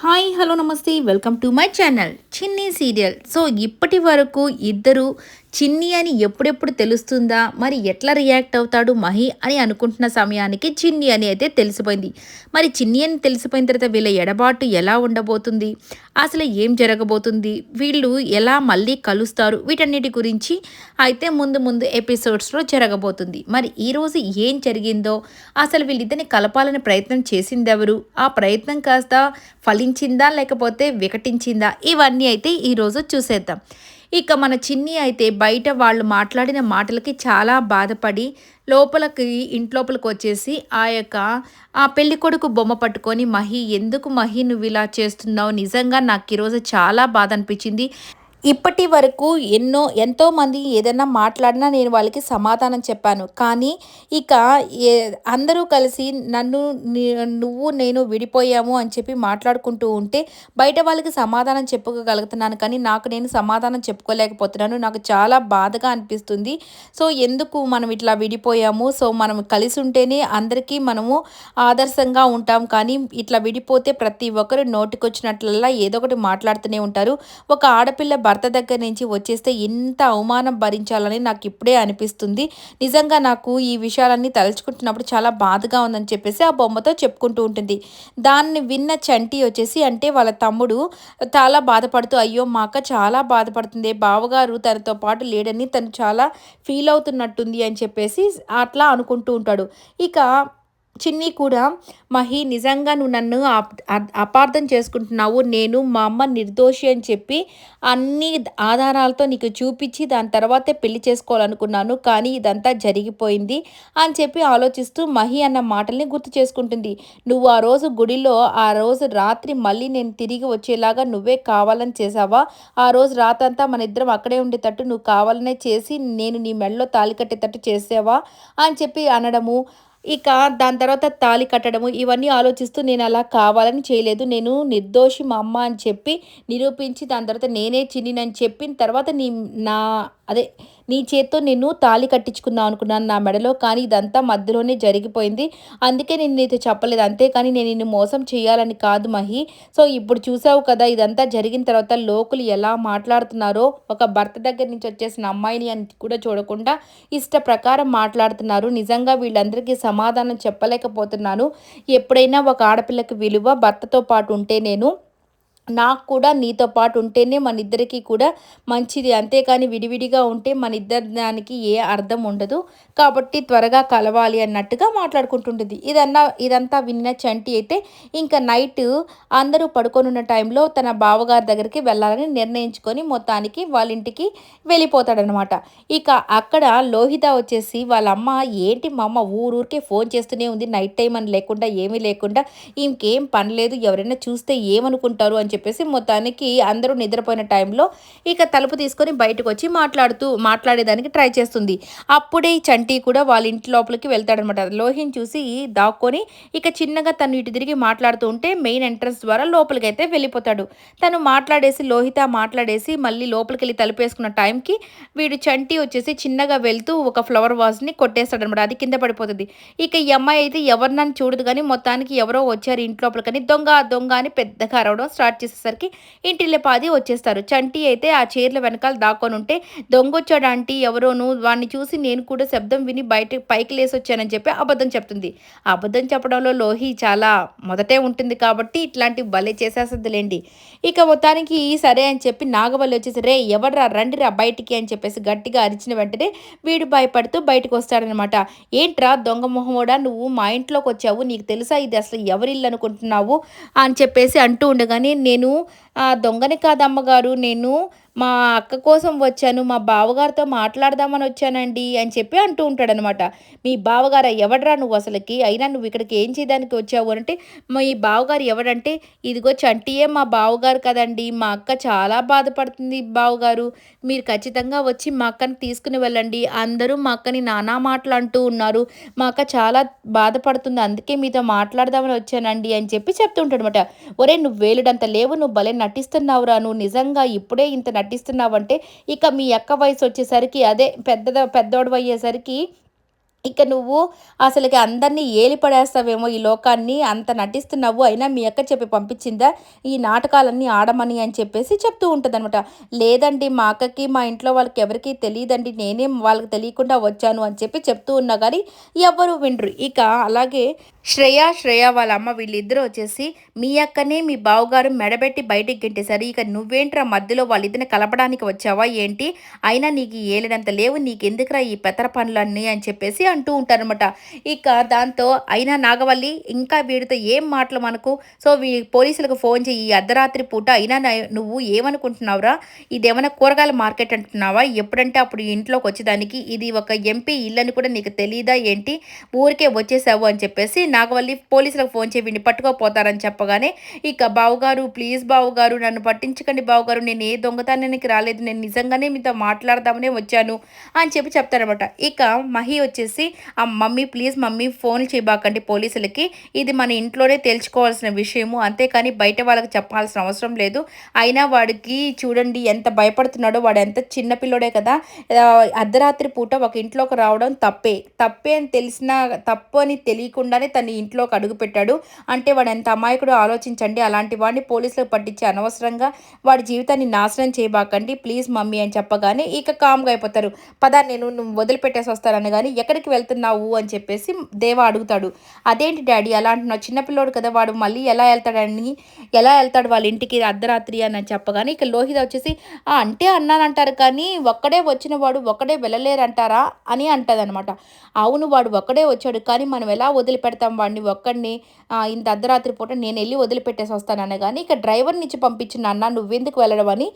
Hi hello నమస్తే welcome to my channel చిన్ని serial. So ఇప్పటి వరకు ఇద్దరు చిన్ని అని ఎప్పుడెప్పుడు తెలుస్తుందా, మరి ఎట్లా రియాక్ట్ అవుతాడు మహి అని అనుకుంటున్న సమయానికి చిన్ని అని అయితే తెలిసిపోయింది. మరి చిన్ని అని తెలిసిపోయిన తర్వాత వీళ్ళ ఎడబాటు ఎలా ఉండబోతుంది, అసలు ఏం జరగబోతుంది, వీళ్ళు ఎలా మళ్ళీ కలుస్తారు, వీటన్నిటి గురించి అయితే ముందు ముందు ఎపిసోడ్స్లో జరగబోతుంది. మరి ఈరోజు ఏం జరిగిందో, అసలు వీళ్ళిద్దరిని కలపాలని ప్రయత్నం చేసింది ఎవరు, ఆ ప్రయత్నం కాస్త ఫలించిందా లేకపోతే వికటించిందా, ఇవన్నీ అయితే ఈరోజు చూసేద్దాం. ఇక మన చిన్ని అయితే బయట వాళ్ళు మాట్లాడిన మాటలకి చాలా బాధపడి లోపలికి ఇంట్లోపలికి వచ్చేసి ఆ పెళ్ళికొడుకు బొమ్మ పట్టుకొని, మహి ఎందుకు మహి నువ్వు ఇలా చేస్తున్నావు, నిజంగా నాకు ఈరోజు చాలా బాధ అనిపించింది. ఇప్పటి వరకు ఎంతోమంది ఏదైనా మాట్లాడినా నేను వాళ్ళకి సమాధానం చెప్పాను. కానీ ఇక ఏ అందరూ కలిసి నన్ను నువ్వు నేను విడిపోయాము అని చెప్పి మాట్లాడుకుంటూ ఉంటే బయట వాళ్ళకి సమాధానం చెప్పుకోగలుగుతున్నాను. కానీ నాకు నేను సమాధానం చెప్పుకోలేకపోతున్నాను. నాకు చాలా బాధగా అనిపిస్తుంది. సో ఎందుకు మనం ఇట్లా విడిపోయాము, సో మనం కలిసి ఉంటేనే అందరికీ మనము ఆదర్శంగా ఉంటాం. కానీ ఇట్లా విడిపోతే ప్రతి ఒక్కరు నోటికొచ్చినట్లల్లా ఏదో ఒకటి మాట్లాడుతూనే ఉంటారు. ఒక ఆడపిల్ల భర్త దగ్గర నుంచి వచ్చేస్తే ఇంత అవమానం భరించాలని నాకు ఇప్పుడే అనిపిస్తుంది. నిజంగా నాకు ఈ విషయాలన్నీ తలుచుకుంటున్నప్పుడు చాలా బాధగా ఉందని చెప్పేసి ఆ బొమ్మతో చెప్పుకుంటూ ఉంటుంది. దాన్ని విన్న చంటి వచ్చేసి, అంటే వాళ్ళ తమ్ముడు, చాలా బాధపడుతూ అయ్యో మా అక్క చాలా బాధపడుతుంది, బావగారు తనతో పాటు లేడని తను చాలా ఫీల్ అవుతున్నట్టుంది అని చెప్పేసి అట్లా అనుకుంటూ ఉంటాడు. ఇక చిన్ని కూడా, మహి నిజంగా నువ్వు నన్ను అపార్థం చేసుకుంటున్నావు. నేను మా అమ్మ నిర్దోషి అని చెప్పి అన్ని ఆధారాలతో నీకు చూపించి దాని తర్వాతే పెళ్లి చేసుకోవాలనుకున్నాను. కానీ ఇదంతా జరిగిపోయింది అని చెప్పి ఆలోచిస్తూ మహి అన్న మాటల్ని గుర్తు చేసుకుంటుంది. నువ్వు ఆ రోజు గుడిలో ఆ రోజు రాత్రి మళ్ళీ నేను తిరిగి వచ్చేలాగా నువ్వే కావాలని చేసావా? ఆ రోజు రాత్రంతా మన ఇద్దరం అక్కడే ఉండేటట్టు నువ్వు కావాలనే చేసి నేను నీ మెడలో తాళి కట్టేటట్టు చేసావా అని చెప్పి అనడము. ఇక దాని తర్వాత తాళి కట్టడము, ఇవన్నీ ఆలోచిస్తూ నేను అలా కావాలని చేయలేదు. నేను నిర్దోషి మా అమ్మ అని చెప్పి నిరూపించి దాని తర్వాత నేనే చిన్నినని చెప్పిన తర్వాత నా అదే నీ చేత్తో నేను తాళి కట్టించుకుందాం అనుకున్నాను నా మెడలో. కానీ ఇదంతా మధ్యలోనే జరిగిపోయింది. అందుకే నేను నీతో చెప్పలేదు. అంతేకాని నేను నిన్ను మోసం చేయాలని కాదు మహి. సో ఇప్పుడు చూసావు కదా ఇదంతా జరిగిన తర్వాత లోకులు ఎలా మాట్లాడుతున్నారో, ఒక భర్త దగ్గర నుంచి వచ్చేసిన అమ్మాయిని అని కూడా చూడకుండా ఇష్ట ప్రకారం మాట్లాడుతున్నారు. నిజంగా వీళ్ళందరికీ సమాధానం చెప్పలేకపోతున్నాను. ఎప్పుడైనా ఒక ఆడపిల్లకి విలువ భర్తతో పాటు ఉంటే నాకు కూడా నీతో పాటు ఉంటేనే మన ఇద్దరికీ కూడా మంచిది. అంతేకాని విడివిడిగా ఉంటే మన ఇద్దరి దానికి ఏ అర్థం ఉండదు. కాబట్టి త్వరగా కలవాలి అన్నట్టుగా మాట్లాడుకుంటుంటుంది. ఇదంతా విన్న చంటి అయితే ఇంకా నైట్ అందరూ పడుకొనున్న టైంలో తన బావగారి దగ్గరికి వెళ్ళాలని నిర్ణయించుకొని మొత్తానికి వాళ్ళ ఇంటికి వెళ్ళిపోతాడనమాట. ఇక అక్కడ లోహిత వచ్చేసి వాళ్ళ అమ్మ, ఏంటి మా అమ్మ ఊరూరికే ఫోన్ చేస్తూనే ఉంది, నైట్ టైం అని లేకుండా ఏమీ లేకుండా, ఇంకేం పని లేదు, ఎవరైనా చూస్తే ఏమనుకుంటారు అని చెప్పేసి మొత్తానికి అందరూ నిద్రపోయిన టైంలో ఇక తలుపు తీసుకొని బయటకు వచ్చి మాట్లాడేదానికి ట్రై చేస్తుంది. అప్పుడే ఈ చంటి కూడా వాళ్ళ ఇంటి లోపలికి వెళ్తాడనమాట. లోహిని చూసి దాక్కొని ఇక చిన్నగా తను ఇటు తిరిగి మాట్లాడుతూ ఉంటే మెయిన్ ఎంట్రన్స్ ద్వారా లోపలికి అయితే వెళ్ళిపోతాడు. తను లోహిత మాట్లాడేసి మళ్ళీ లోపలికి వెళ్ళి తలుపేసుకున్న టైంకి వీడు చంటి వచ్చేసి చిన్నగా వెళ్తూ ఒక ఫ్లవర్ వాజ్ని కొట్టేస్తాడనమాట. అది కింద పడిపోతుంది. ఇక ఈ అమ్మాయి అయితే ఎవరినని చూడదు కానీ మొత్తానికి ఎవరో వచ్చారు ఇంట్లోపలికని దొంగ దొంగ అని పెద్దగా అరవడం స్టార్ట్ చేసేసరికి ఇంటిల్లిపాది వచ్చేస్తారు. చంటి అయితే ఆ చీరల వెనకాల దాక్కొని ఉంటే, దొంగొచ్చాడు ఆంటీ ఎవరోను, వాడిని చూసి నేను కూడా శబ్దం విని పైకి లేసి వచ్చానని చెప్పి అబద్ధం చెప్తుంది. ఆ అబద్ధం చెప్పడంలో లోహి చాలా మొదటే ఉంటుంది కాబట్టి ఇట్లాంటి భలే చేసేస్తుందిలేండి. ఇక మొత్తానికి సరే అని చెప్పి నాగవల్లి వచ్చేసి, రే ఎవర్రా రండిరా బయటికి అని చెప్పేసి గట్టిగా అరిచిన వెంటనే వీడు భయపడుతూ బయటకు వస్తాడనమాట. ఏంట్రా దొంగ మొహమోడా, నువ్వు మా ఇంట్లోకి వచ్చావు, నీకు తెలుసా ఇది అసలు ఎవరిల్లు అనుకుంటున్నావు అని చెప్పేసి అంటూ ఉండగానే, నేను దొంగని కాదమ్మగారు, నేను మా అక్క కోసం వచ్చాను, మా బావగారితో మాట్లాడదామని వచ్చానండి అని చెప్పి అంటూ ఉంటాడనమాట. మీ బావగారా, ఎవడరా నువ్వు అసలుకి, అయినా నువ్వు ఇక్కడికి ఏం చేయడానికి వచ్చావు అంటే, మీ బావగారు ఎవడంటే, ఇదిగో చంటియే మా బావగారు కదండి, మా అక్క చాలా బాధపడుతుంది బావగారు, మీరు ఖచ్చితంగా వచ్చి మా అక్కని తీసుకుని వెళ్ళండి, అందరూ మా అక్కని నానా మాటలు అంటూ ఉన్నారు, మా అక్క చాలా బాధపడుతుంది, అందుకే మీతో మాట్లాడదామని వచ్చానండి అని చెప్పి చెప్తుంటాడనమాట. ఒరే నువ్వు వేలుడంత లేవు, నువ్వు భలే నటిస్తున్నావురా, నువ్వు నిజంగా ఇప్పుడే ఇంత నటిస్తున్నావంటే ఇక మీ అక్క వయసు వచ్చేసరికి, అదే పెద్దోడు అయ్యేసరికి ఇక నువ్వు అసలకి అందరిని ఏలి పడేస్తావేమో ఈ లోకాన్ని అంత నటిస్తున్నావు. అయినా మీ అక్క చెప్పి పంపించిందా ఈ నాటకాలన్నీ ఆడమని అని చెప్పేసి చెప్తూ ఉంటదనమాట. లేదండి మా అక్కకి, మా ఇంట్లో వాళ్ళకి ఎవరికీ తెలీదండి. నేనే వాళ్ళకి తెలియకుండా వచ్చాను అని చెప్పి చెప్తూ ఉన్నా గానీ ఎవ్వరు వినరు. ఇక అలాగే శ్రేయ వాళ్ళ అమ్మ వీళ్ళిద్దరూ వచ్చేసి మీ అక్కనే మీ బావగారు మెడబెట్టి బయటికి గెంటేశారు. ఇక నువ్వేంట్రా మధ్యలో వాళ్ళిద్దరిని కలపడానికి వచ్చావా ఏంటి? అయినా నీకు ఏలినంత లేవు. నీకెందుకురా ఈ పెత్తర పనులన్నీ అని చెప్పేసి అంటూ ఉంటారనమాట. ఇక దాంతో అయినా నాగవల్లి ఇంకా వీడితో ఏం మాటలు మనకు. సో, పోలీసులకు ఫోన్ చెయ్యి. ఈ అర్ధరాత్రి పూట అయినా నువ్వు ఏమనుకుంటున్నావురా? ఇదేమన్నా కూరగాయల మార్కెట్ అంటున్నావా? ఎప్పుడంటే అప్పుడు ఇంట్లోకి వచ్చేదానికి ఇది ఒక ఎంపీ ఇల్లని కూడా నీకు తెలీదా ఏంటి? ఊరికే వచ్చేసావు అని చెప్పేసి నాగవల్లి పోలీసులకు ఫోన్ చేయి వీడిని పట్టుకోపోతారని చెప్పగానే ఇక బావగారు ప్లీజ్ బావగారు నన్ను పట్టించకండి బావగారు. నేను ఏ దొంగతనానికి రాలేదు. నేను నిజంగానే మీతో మాట్లాడదామనే వచ్చాను అని చెప్పి చెప్తారనమాట. ఇక మహి వచ్చేసి మమ్మీ ప్లీజ్ మమ్మీ ఫోన్లు చేయబాకండి పోలీసులకి. ఇది మన ఇంట్లోనే తేల్చుకోవాల్సిన విషయము. అంతేకాని బయట వాళ్ళకి చెప్పాల్సిన అవసరం లేదు. అయినా వాడికి చూడండి ఎంత భయపడుతున్నాడో. వాడు ఎంత చిన్న పిల్లోడే కదా. అర్ధరాత్రి పూట ఒక ఇంట్లోకి రావడం తప్పే అని తెలిసినా తప్పు అని తెలియకుండానే తన ఇంట్లోకి అడుగుపెట్టాడు. అంటే వాడు ఎంత అమాయకుడో ఆలోచించండి. అలాంటి వాడిని పోలీసులకు పట్టించి అనవసరంగా వాడి జీవితాన్ని నాశనం చేయబాకండి ప్లీజ్ మమ్మీ అని చెప్పగానే ఇక కామ్గా అయిపోతారు. పదా నువ్వు వదిలిపెట్టేసి వస్తానని కానీ ఎక్కడికి వెళ్తున్నావు అని చెప్పేసి దేవా అడుగుతాడు. అదేంటి డాడీ అలా అంటున్నావు? చిన్నపిల్లోడు కదా వాడు మళ్ళీ ఎలా వెళ్తాడు వాళ్ళ ఇంటికి అర్ధరాత్రి అని చెప్పగానే ఇక లోహిత వచ్చేసి అంటే అన్నానంటారు కానీ ఒక్కడే వచ్చిన వాడు ఒక్కడే వెళ్ళలేరంటారా అని అంటదనమాట. అవును వాడు ఒక్కడే వచ్చాడు కానీ మనం ఎలా వదిలిపెడతాం వాడిని ఒక్కడిని ఇంత అర్ధరాత్రి పూట నేను వెళ్ళి వదిలిపెట్టేసి వస్తాననగాని ఇక డ్రైవర్ని ఇచ్చి పంపించిన అన్న నువ్వెందుకు వెళ్ళడం అని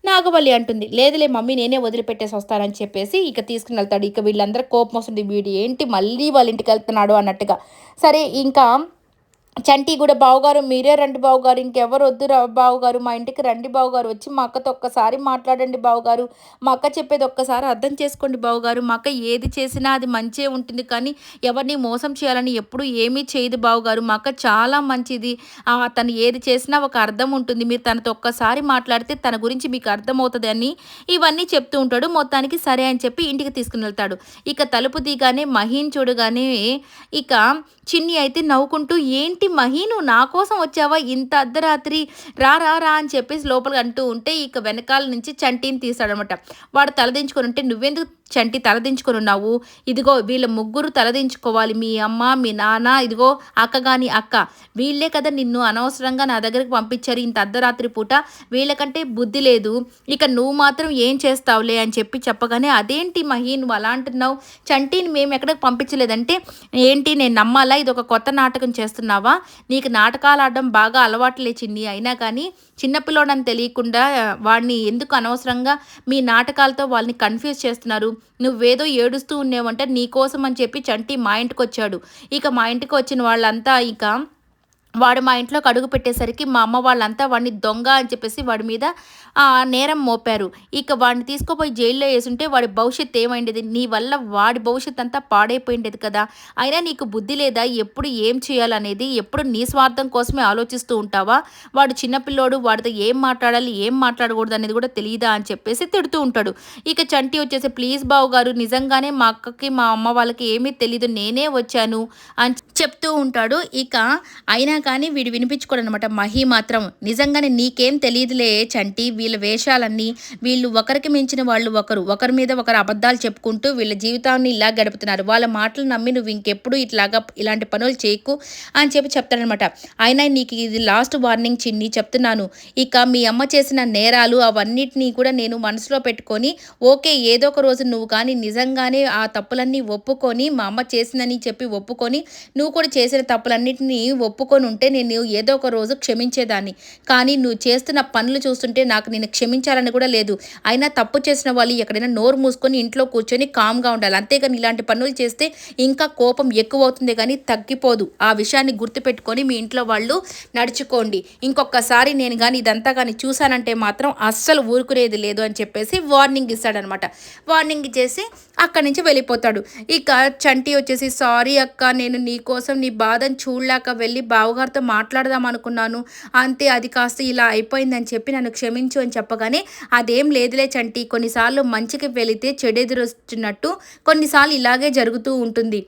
నాగవల్లి అంటుంది. లేదులే మమ్మీ నేనే వదిలిపెట్టేసి వస్తానని చెప్పేసి ఇక తీసుకుని వెళ్తాడు. ఇక వీళ్ళందరూ కోపం వస్తుంది. వీడు ఏంటి మళ్ళీ వాళ్ళ ఇంటికి వెళ్తున్నాడు అన్నట్టుగా. సరే ఇంకా చంటి కూడా బావగారు మీరే రండి బావగారు ఇంకెవరు వద్దు బావగారు మా ఇంటికి రండి బావగారు వచ్చి మా అక్కతో ఒక్కసారి మాట్లాడండి బావగారు మా అక్క చెప్పేది ఒక్కసారి అర్థం చేసుకోండి బావగారు మా అక్క ఏది చేసినా అది మంచే ఉంటుంది కానీ ఎవరిని మోసం చేయాలని ఎప్పుడు ఏమీ చేయదు బావగారు మా అక్క చాలా మంచిది తను ఏది చేసినా ఒక అర్థం ఉంటుంది మీరు తనతో ఒక్కసారి మాట్లాడితే తన గురించి మీకు అర్థమవుతుంది అని ఇవన్నీ చెప్తూ ఉంటాడు. మొత్తానికి సరే అని చెప్పి ఇంటికి తీసుకుని వెళ్తాడు. ఇక తలుపు దిగానే మహీన్ చూడగానే ఇక చిన్ని అయితే నవ్వుకుంటూ ఏంటి మహి నువ్వు నా కోసం వచ్చావా ఇంత అర్ధరాత్రి రా రా రా అని చెప్పేసి లోపలికి అంటూ ఉంటే ఇక వెనకాల నుంచి చంటిని తీస్తాడనమాట. వాడు తలదించుకొని ఉంటే నువ్వెందుకు చంటి తలదించుకొని ఉన్నావు? ఇదిగో వీళ్ళ ముగ్గురు తలదించుకోవాలి. మీ అమ్మ మీ నాన్న ఇదిగో అక్క గాని అక్క వీళ్ళే కదా నిన్ను అనవసరంగా నా దగ్గరికి పంపించారు ఇంత అర్ధరాత్రి పూట. వీళ్ళకంటే బుద్ధి లేదు. ఇక నువ్వు మాత్రం ఏం చేస్తావులే అని చెప్పగానే అదేంటి మహి నువ్వు అలా అంటున్నావు? చంటిని మేము ఎక్కడికి పంపించలేదంటే ఏంటి నేను నమ్మాలా ఇది ఒక కొత్త నాటకం చేస్తున్నావా? నీకు నాటకాలు ఆడడం బాగా అలవాటులే చిన్ని. అయినా కానీ చిన్నపిల్లోడని తెలియకుండా వాడిని ఎందుకు అనవసరంగా మీ నాటకాలతో వాళ్ళని కన్ఫ్యూజ్ చేస్తున్నారు. నువ్వేదో ఏడుస్తూ ఉండేవంటే నీకోసం అని చెప్పి చంటి మా ఇంటికి వచ్చాడు. ఇక మా ఇంటికి వచ్చిన వాళ్ళంతా ఇక వాడు మా ఇంట్లోకి అడుగు పెట్టేసరికి మా అమ్మ వాళ్ళంతా వాడిని దొంగ అని చెప్పేసి వాడి మీద నేరం మోపారు. ఇక వాడిని తీసుకుపోయి జైల్లో వేసుంటే వాడి భవిష్యత్తు ఏమైండేది? నీ వల్ల వాడి భవిష్యత్ అంతా పాడైపోయిండేది కదా. అయినా నీకు బుద్ధి లేదా? ఎప్పుడు ఏం చేయాలనేది ఎప్పుడు నీ స్వార్థం కోసమే ఆలోచిస్తూ ఉంటావా? వాడు చిన్నపిల్లోడు వాడితో ఏం మాట్లాడాలి ఏం మాట్లాడకూడదు అనేది కూడా తెలియదా అని చెప్పేసి తిడుతూ ఉంటాడు. ఇక చంటి వచ్చేసి ప్లీజ్ బావు గారు నిజంగానే మా అక్కకి మా అమ్మ వాళ్ళకి ఏమీ తెలీదు నేనే వచ్చాను అని చెప్తూ ఉంటాడు. ఇక అయినా కానీ వీడు వినిపించుకోడు అనమాట. మహి మాత్రం నిజంగానే నీకేం తెలియదులే చంటి వీళ్ళ వేషాలన్నీ వీళ్ళు ఒకరికి మించిన వాళ్ళు ఒకరి మీద ఒకరు అబద్ధాలు చెప్పుకుంటూ వీళ్ళ జీవితాన్ని ఇలా గడుపుతున్నారు. వాళ్ళ మాటలు నమ్మి నువ్వు ఇంకెప్పుడు ఇలాంటి పనులు చేయకు అని చెప్తాడనమాట. అయినా నీకు ఇది లాస్ట్ వార్నింగ్ చిన్ని చెప్తున్నాను. ఇక మీ అమ్మ చేసిన నేరాలు అవన్నిటినీ కూడా నేను మనసులో పెట్టుకొని ఓకే ఏదో ఒక రోజు నువ్వు కానీ నిజంగానే ఆ తప్పులన్నీ ఒప్పుకొని మా అమ్మ చేసిందని చెప్పి ఒప్పుకొని నువ్వు కూడా చేసిన తప్పులన్నింటినీ ఒప్పుకొని ఉంటే నేను ఏదో ఒక రోజు క్షమించేదాన్ని. కానీ నువ్వు చేస్తున్న పనులు చూస్తుంటే నాకు నేను క్షమించాలని కూడా లేదు. అయినా తప్పు చేసిన వాళ్ళు ఎక్కడైనా నోరు మూసుకొని ఇంట్లో కూర్చొని కామ్గా ఉండాలి. అంతేగాని ఇలాంటి పనులు చేస్తే ఇంకా కోపం ఎక్కువ అవుతుంది కానీ తగ్గిపోదు. ఆ విషయాన్ని గుర్తుపెట్టుకొని మీ ఇంట్లో వాళ్ళు నడుచుకోండి. ఇంకొకసారి నేను కానీ ఇదంతా కానీ చూశానంటే మాత్రం అస్సలు ఊరుకునేది లేదు అని చెప్పేసి వార్నింగ్ ఇస్తాడనమాట. వార్నింగ్ ఇచ్చేసి అక్కడి నుంచి వెళ్ళిపోతాడు. ఇక చంటి వచ్చేసి సారీ అక్క నేను నీకోసం నీ బాధను చూడలేక వెళ్ళి బావగారు బావగారితో మాట్లాడదాం అనుకున్నాను. అంతే అది కాస్త ఇలా అయిపోయిందని చెప్పి నన్ను క్షమించు అని చెప్పగానే, అదేం లేదులే చంటి, కొన్నిసార్లు మంచికి వెళితే చెడెదురొస్తున్నట్టు కొన్నిసార్లు ఇలాగే జరుగుతూ ఉంటుంది.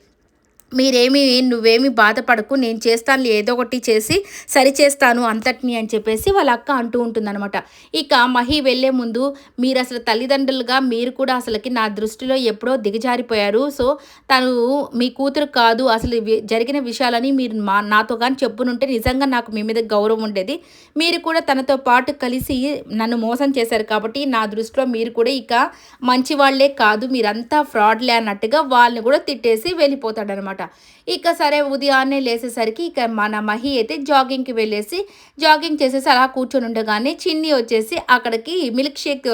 నువ్వేమి బాధపడకు, నేను చేస్తానులే, ఏదో ఒకటి చేసి సరిచేస్తాను అంతటిని అని చెప్పేసి వాళ్ళ అక్క అంటూ ఉంటుందనమాట. ఇక మహి వెళ్ళే ముందు, మీరు అసలు తల్లిదండ్రులుగా మీరు కూడా అసలుకి నా దృష్టిలో ఎప్పుడో దిగజారిపోయారు. సో తను మీ కూతురు కాదు, అసలు జరిగిన విషయాలని మీరు నాతో కానీ చెప్పునుంటే నిజంగా నాకు మీ మీద గౌరవం ఉండేది. మీరు కూడా తనతో పాటు కలిసి నన్ను మోసం చేశారు కాబట్టి నా దృష్టిలో మీరు కూడా ఇక మంచి వాళ్ళే కాదు, మీరంతా ఫ్రాడ్లే అన్నట్టుగా వాళ్ళని కూడా తిట్టేసి వెళ్ళిపోతాడనమాట. ఇక సరే ఉదయాన్నే లేసేసరికి ఇక మన మహి అయితే జాగింగ్ చేసేసి అలా కూర్చొని ఉండగానే చిన్ని వచ్చేసి అక్కడికి మిల్క్ షేక్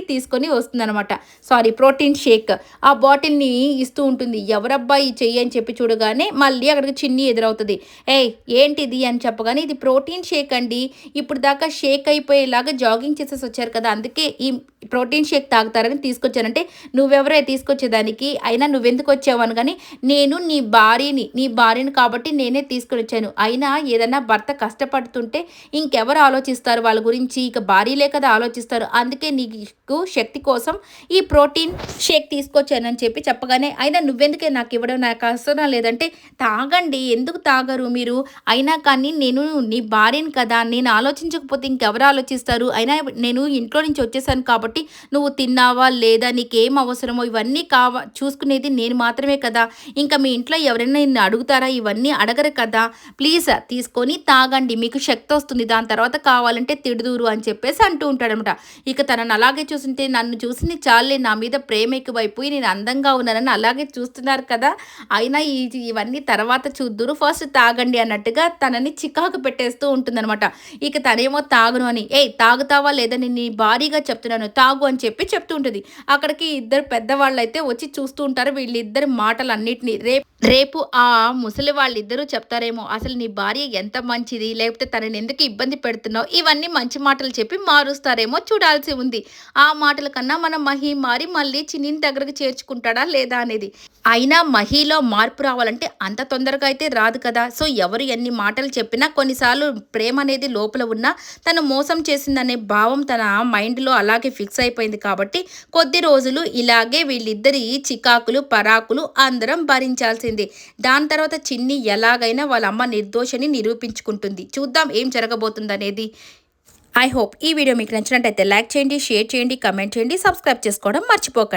తీసుకొని వస్తుందనమాట. Sorry, protein shake. ఆ బాటిల్ని ఇస్తూ ఉంటుంది. ఎవరబ్బా ఈ చెయ్యి అని చెప్పి చూడగానే మళ్ళీ అక్కడికి చిన్ని ఎదురవుతుంది. ఏయ్ ఏంటిది అని చెప్పగానే, ఇది ప్రోటీన్ షేక్ అండి, ఇప్పుడు దాకా షేక్ అయిపోయేలాగా జాగింగ్ చేసేసి వచ్చారు కదా, అందుకే ఈ ప్రోటీన్ షేక్ తాగుతారని తీసుకొచ్చానంటే, నువ్వెవరే తీసుకొచ్చేదానికి, అయినా నువ్వెందుకు వచ్చావు అనగాని, నేను నీ భార్యని కాబట్టి నేనే తీసుకొని వచ్చాను. అయినా ఏదన్నా భర్త కష్టపడుతుంటే ఇంకెవరు ఆలోచిస్తారు వాళ్ళ గురించి, ఇక భార్యలే కదా ఆలోచిస్తారు, అందుకే నీకు శక్తి కోసం ఈ ప్రోటీన్ షేక్ తీసుకొచ్చానని చెప్పి చెప్పగానే, అయినా నువ్వెందుకే నాకు ఇవ్వడం, నాకు అవసరం లేదంటే, తాగండి ఎందుకు తాగరు మీరు, అయినా కానీ నేను నీ భార్యని కదా, నేను ఆలోచించకపోతే ఇంకెవరు ఆలోచిస్తారు, అయినా నేను ఇంట్లో నుంచి వచ్చేసాను కాబట్టి నువ్వు తిన్నావా లేదా, నీకేం అవసరమో ఇవన్నీ చూసుకునేది నేను మాత్రమే కదా, ఇంకా మీ ఇంట్లో ఎవరైనా నిన్ను అడుగుతారా, ఇవన్నీ అడగరు కదా, ప్లీజ్ తీసుకొని తాగండి, మీకు శక్తి వస్తుంది, దాని తర్వాత కావాలంటే తిడుదూరు అని చెప్పేసి అంటూ ఉంటాడనమాట. ఇక తనను అలాగే చూస్తుంటే, నన్ను చూసింది చాలే, నా మీద ప్రేమ ఎక్కువైపోయి నేను అందంగా ఉన్నానని అలాగే చూస్తున్నారు కదా, అయినా ఇవన్నీ తర్వాత చూద్దురు, ఫస్ట్ తాగండి అన్నట్టుగా తనని చికాకు పెట్టేస్తూ ఉంటుందన్నమాట. ఇక తనేమో తాగను అని, తాగుతావా లేదా, నేను నీ భారీగా చెప్తున్నాను తాగు అని చెప్పి చెప్తూ ఉంటుంది. అక్కడికి ఇద్దరు పెద్దవాళ్ళు అయితే వచ్చి చూస్తూ ఉంటారు వీళ్ళిద్దరి మాటలన్నిటినీ. రేపు ఆ ముసలి వాళ్ళిద్దరూ చెప్తారేమో, అసలు నీ భార్య ఎంత మంచిది, లేకపోతే తనని ఎందుకు ఇబ్బంది పెడుతున్నావు, ఇవన్నీ మంచి మాటలు చెప్పి మారుస్తారేమో చూడాల్సి ఉంది. ఆ మాటల కన్నా మనం మహి మారి మళ్ళీ చిన్నిని దగ్గరకు చేర్చుకుంటాడా లేదా అనేది. అయినా మహిలో మార్పు రావాలంటే అంత తొందరగా అయితే రాదు కదా. సో ఎవరు ఎన్ని మాటలు చెప్పినా కొన్నిసార్లు ప్రేమ అనేది లోపల ఉన్నా తను మోసం చేసిందనే భావం తన మైండ్లో అలాగే ఫిక్స్ అయిపోయింది కాబట్టి కొద్ది రోజులు ఇలాగే వీళ్ళిద్దరి చికాకులు పరాకులు అందరం భరించాల్సింది. దాని తర్వాత చిన్ని ఎలాగైనా వాళ్ళ అమ్మ నిర్దోషని నిరూపించుకుంటుంది. చూద్దాం ఏం జరగబోతుంది అనేది. ఐ హోప్ ఈ వీడియో మీకు నచ్చినట్టయితే లైక్ చేయండి, షేర్ చేయండి, కమెంట్ చేయండి, సబ్స్క్రైబ్ చేసుకోవడం మర్చిపోకండి.